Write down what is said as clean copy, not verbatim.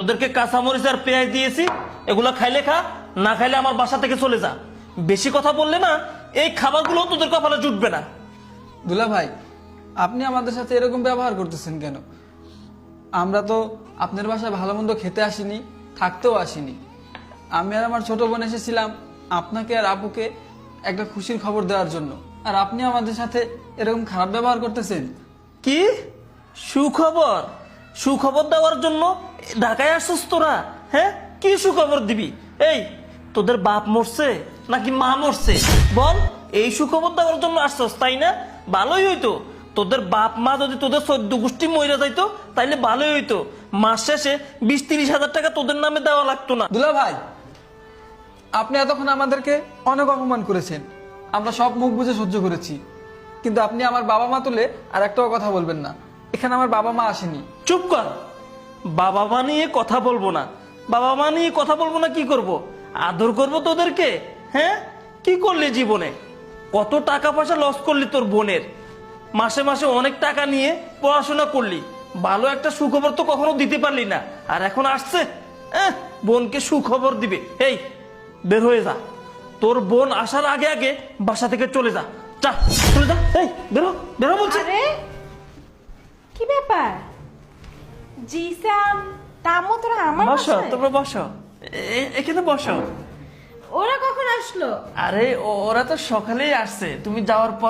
ওদেরকে কাঁচামরিচ আর পেঁয়াজ দিয়েছি, এগুলো খাইলে খা, না খাইলে আমার বাসা থেকে চলে যা। বেশি কথা বললে না এই খাবারগুলো তোদের কপালে জুটবে না। দুলা ভাই, আপনি আমাদের সাথে এরকম ব্যবহার করতেছেন কেন? আমরা তো আপনার বাসায় ভালো মন্দ খেতে আসিনি, থাকতেও আসিনি। আমি আর আমার ছোট বোন এসেছিলাম আপনাকে আর আপুকে একটা খুশির খবর দেওয়ার জন্য, আর আপনি আমাদের সাথে এরকম খারাপ ব্যবহার করতেছেন। কি সুখবর? সুখবর দেওয়ার জন্য ঢাকায় আসছিস তোরা? হ্যাঁ, কি সুখবর দিবি? এই তোদের বাপ মরছে নাকি মা মরছে বল? এই সুখবর দেওয়ার জন্য আসছিস তাই না? ভালোই হইতো তোদের বাপ মা যদি তোদের 14 গোষ্ঠী মইরা যাইতো তাইলে ভালোই হইতো। মাস শেষে 20-30 হাজার টাকা তোদের নামে দেওয়া লাগতো না। দুলা ভাই, আপনি এতক্ষণ আমাদেরকে অনেক অপমান করেছেন, আমরা সব মুখ বুঝে সহ্য করেছি, কিন্তু আপনি আমার বাবা মা তুলে আর একটাও কথা বলবেন না। এখানে আমার বাবা মা আসেনি। চুপ কর। বাবা মা নিয়ে কথা বলবো না। বাবা মা নিয়ে কথা বলবো না, কি করব? আদর করব তোদেরকে? হ্যাঁ, কি করলি জীবনে? কত টাকা পয়সা লস করলি তোর বোনের। মাসে মাসে অনেক টাকা নিয়ে পড়াশোনা করলি, ভালো একটা সুখবর তো কখনো দিতে পারলি না, আর এখন আসছে বোনকে সুখবর দিবে। এই বের হয়ে যা, তোর বোন আসার আগে আগে বাসা থেকে চলে যা। যা, চলে যা। এই বেরো, বেরো বলছি। আরে কি ব্যাপার জিসাম তামো, তোরা আমার বসো, বাসায়? তোমরা বসো, এখানে বসো। ওরা কখন আসলো? আরে ওরা তো সকালেই আসছে, তুমি যাওয়ার পর